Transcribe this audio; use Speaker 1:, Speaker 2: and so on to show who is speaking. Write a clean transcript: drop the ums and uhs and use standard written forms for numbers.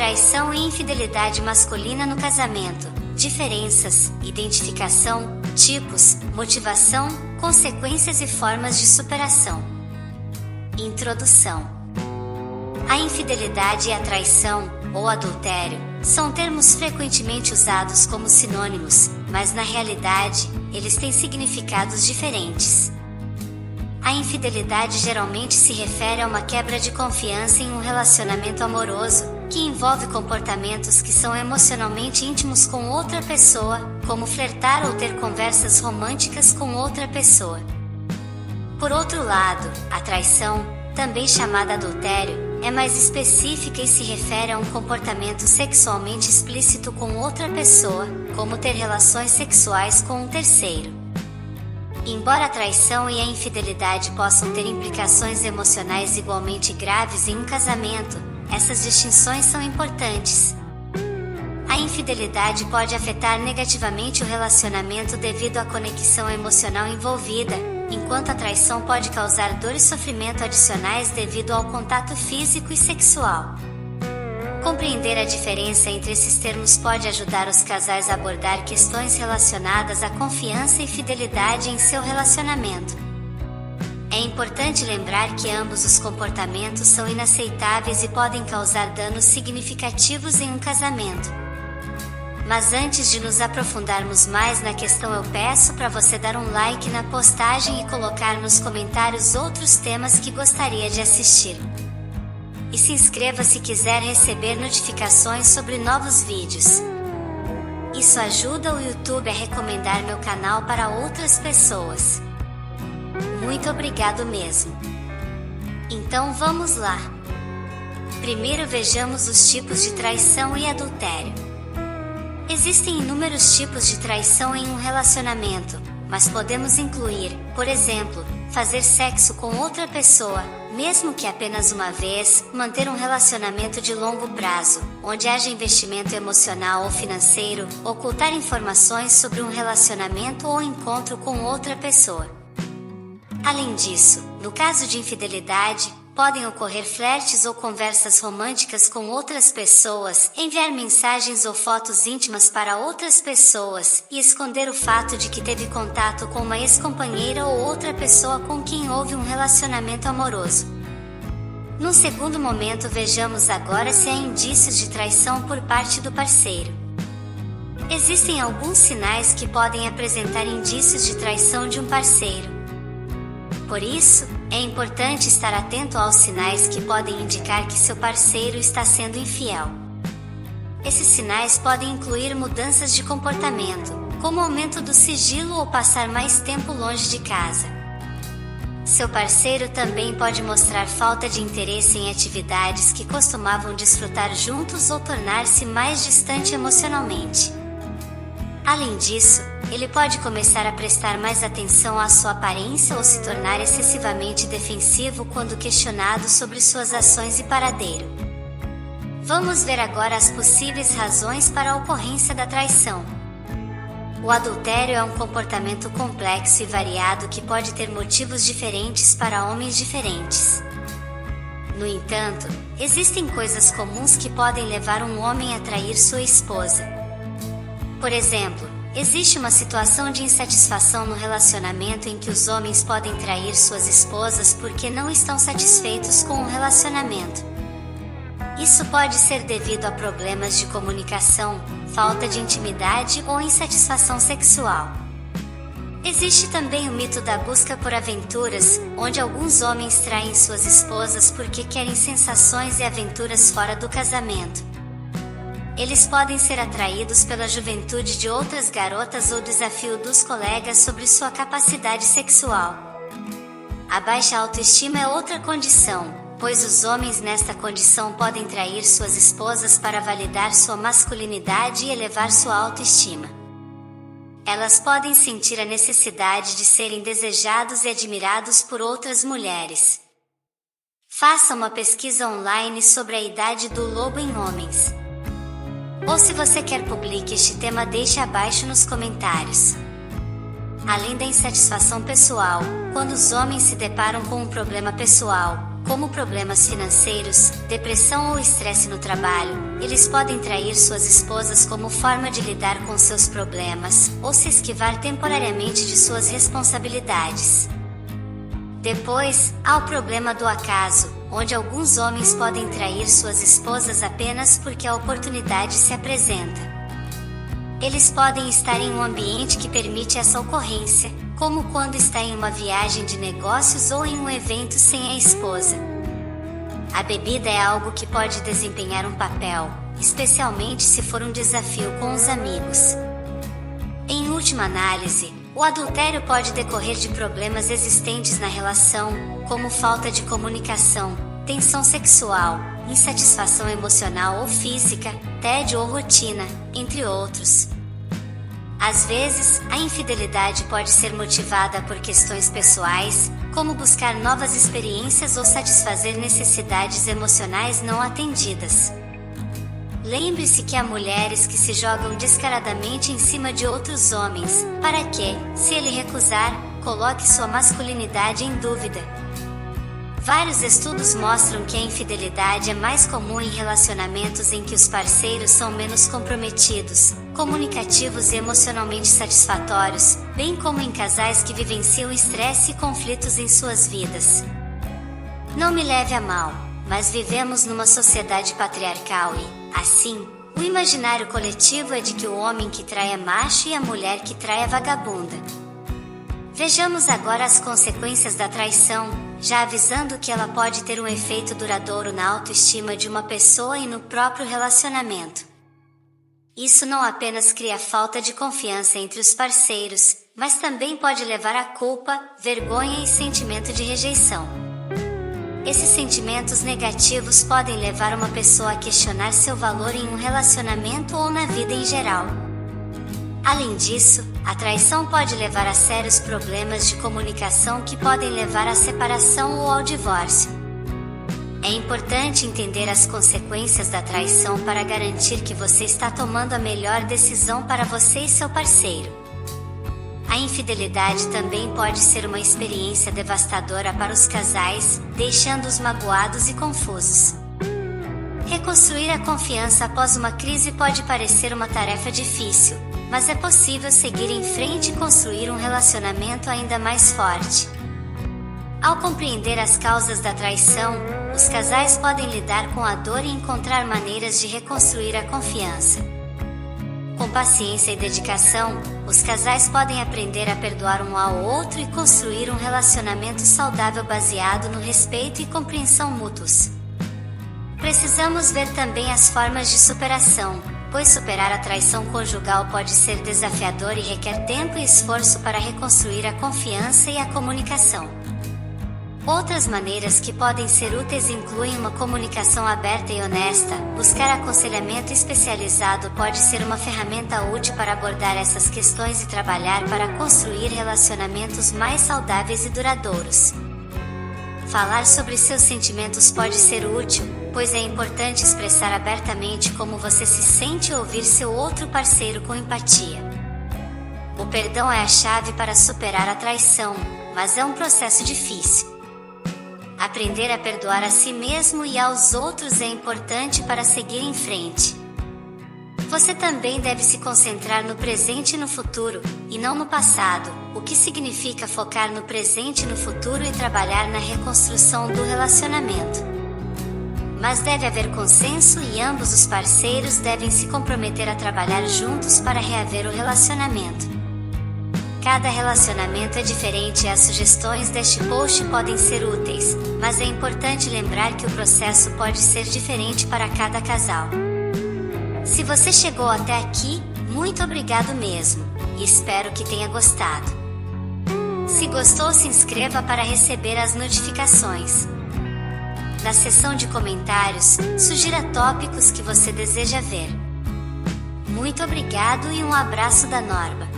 Speaker 1: Traição e infidelidade masculina no casamento. Diferenças, identificação, tipos, motivação, consequências e formas de superação. Introdução. A infidelidade e a traição, ou adultério, são termos frequentemente usados como sinônimos, mas na realidade, eles têm significados diferentes. A infidelidade geralmente se refere a uma quebra de confiança em um relacionamento amoroso, que envolve comportamentos que são emocionalmente íntimos com outra pessoa, como flertar ou ter conversas românticas com outra pessoa. Por outro lado, a traição, também chamada adultério, é mais específica e se refere a um comportamento sexualmente explícito com outra pessoa, como ter relações sexuais com um terceiro. Embora a traição e a infidelidade possam ter implicações emocionais igualmente graves em um casamento, essas distinções são importantes. A infidelidade pode afetar negativamente o relacionamento devido à conexão emocional envolvida, enquanto a traição pode causar dor e sofrimento adicionais devido ao contato físico e sexual. Compreender a diferença entre esses termos pode ajudar os casais a abordar questões relacionadas à confiança e fidelidade em seu relacionamento. É importante lembrar que ambos os comportamentos são inaceitáveis e podem causar danos significativos em um casamento. Mas antes de nos aprofundarmos mais na questão, eu peço para você dar um like na postagem e colocar nos comentários outros temas que gostaria de assistir. E se inscreva se quiser receber notificações sobre novos vídeos. Isso ajuda o YouTube a recomendar meu canal para outras pessoas. Muito obrigado mesmo. Então vamos lá. Primeiro vejamos os tipos de traição e adultério. Existem inúmeros tipos de traição em um relacionamento, mas podemos incluir, por exemplo, fazer sexo com outra pessoa, mesmo que apenas uma vez, manter um relacionamento de longo prazo, onde haja investimento emocional ou financeiro, ocultar informações sobre um relacionamento ou encontro com outra pessoa. Além disso, no caso de infidelidade, podem ocorrer flertes ou conversas românticas com outras pessoas, enviar mensagens ou fotos íntimas para outras pessoas, e esconder o fato de que teve contato com uma ex-companheira ou outra pessoa com quem houve um relacionamento amoroso. Num segundo momento, vejamos agora se há indícios de traição por parte do parceiro. Existem alguns sinais que podem apresentar indícios de traição de um parceiro. Por isso, é importante estar atento aos sinais que podem indicar que seu parceiro está sendo infiel. Esses sinais podem incluir mudanças de comportamento, como aumento do sigilo ou passar mais tempo longe de casa. Seu parceiro também pode mostrar falta de interesse em atividades que costumavam desfrutar juntos ou tornar-se mais distante emocionalmente. Além disso, ele pode começar a prestar mais atenção à sua aparência ou se tornar excessivamente defensivo quando questionado sobre suas ações e paradeiro. Vamos ver agora as possíveis razões para a ocorrência da traição. O adultério é um comportamento complexo e variado que pode ter motivos diferentes para homens diferentes. No entanto, existem coisas comuns que podem levar um homem a trair sua esposa. Por exemplo, existe uma situação de insatisfação no relacionamento em que os homens podem trair suas esposas porque não estão satisfeitos com o relacionamento. Isso pode ser devido a problemas de comunicação, falta de intimidade ou insatisfação sexual. Existe também o mito da busca por aventuras, onde alguns homens traem suas esposas porque querem sensações e aventuras fora do casamento. Eles podem ser atraídos pela juventude de outras garotas ou desafio dos colegas sobre sua capacidade sexual. A baixa autoestima é outra condição, pois os homens nesta condição podem trair suas esposas para validar sua masculinidade e elevar sua autoestima. Elas podem sentir a necessidade de serem desejados e admirados por outras mulheres. Faça uma pesquisa online sobre a idade do lobo em homens. Ou se você quer publique este tema, deixe abaixo nos comentários. Além da insatisfação pessoal, quando os homens se deparam com um problema pessoal, como problemas financeiros, depressão ou estresse no trabalho, eles podem trair suas esposas como forma de lidar com seus problemas, ou se esquivar temporariamente de suas responsabilidades. Depois, há o problema do acaso, onde alguns homens podem trair suas esposas apenas porque a oportunidade se apresenta. Eles podem estar em um ambiente que permite essa ocorrência, como quando está em uma viagem de negócios ou em um evento sem a esposa. A bebida é algo que pode desempenhar um papel, especialmente se for um desafio com os amigos. Em última análise, o adultério pode decorrer de problemas existentes na relação, como falta de comunicação, tensão sexual, insatisfação emocional ou física, tédio ou rotina, entre outros. Às vezes, a infidelidade pode ser motivada por questões pessoais, como buscar novas experiências ou satisfazer necessidades emocionais não atendidas. Lembre-se que há mulheres que se jogam descaradamente em cima de outros homens, para que, se ele recusar, coloque sua masculinidade em dúvida. Vários estudos mostram que a infidelidade é mais comum em relacionamentos em que os parceiros são menos comprometidos, comunicativos e emocionalmente satisfatórios, bem como em casais que vivenciam estresse e conflitos em suas vidas. Não me leve a mal, mas vivemos numa sociedade patriarcal e, assim, o imaginário coletivo é de que o homem que trai é macho e a mulher que trai é vagabunda. Vejamos agora as consequências da traição, já avisando que ela pode ter um efeito duradouro na autoestima de uma pessoa e no próprio relacionamento. Isso não apenas cria falta de confiança entre os parceiros, mas também pode levar a culpa, vergonha e sentimento de rejeição. Esses sentimentos negativos podem levar uma pessoa a questionar seu valor em um relacionamento ou na vida em geral. Além disso, a traição pode levar a sérios problemas de comunicação que podem levar à separação ou ao divórcio. É importante entender as consequências da traição para garantir que você está tomando a melhor decisão para você e seu parceiro. A infidelidade também pode ser uma experiência devastadora para os casais, deixando-os magoados e confusos. Reconstruir a confiança após uma crise pode parecer uma tarefa difícil, mas é possível seguir em frente e construir um relacionamento ainda mais forte. Ao compreender as causas da traição, os casais podem lidar com a dor e encontrar maneiras de reconstruir a confiança. Com paciência e dedicação, os casais podem aprender a perdoar um ao outro e construir um relacionamento saudável baseado no respeito e compreensão mútuos. Precisamos ver também as formas de superação, pois superar a traição conjugal pode ser desafiador e requer tempo e esforço para reconstruir a confiança e a comunicação. Outras maneiras que podem ser úteis incluem uma comunicação aberta e honesta. Buscar aconselhamento especializado pode ser uma ferramenta útil para abordar essas questões e trabalhar para construir relacionamentos mais saudáveis e duradouros. Falar sobre seus sentimentos pode ser útil, pois é importante expressar abertamente como você se sente e ouvir seu outro parceiro com empatia. O perdão é a chave para superar a traição, mas é um processo difícil. Aprender a perdoar a si mesmo e aos outros é importante para seguir em frente. Você também deve se concentrar no presente e no futuro, e não no passado, o que significa focar no presente e no futuro e trabalhar na reconstrução do relacionamento. Mas deve haver consenso e ambos os parceiros devem se comprometer a trabalhar juntos para reaver o relacionamento. Cada relacionamento é diferente e as sugestões deste post podem ser úteis, mas é importante lembrar que o processo pode ser diferente para cada casal. Se você chegou até aqui, muito obrigado mesmo, e espero que tenha gostado. Se gostou, se inscreva para receber as notificações. Na seção de comentários, sugira tópicos que você deseja ver. Muito obrigado e um abraço da Norma.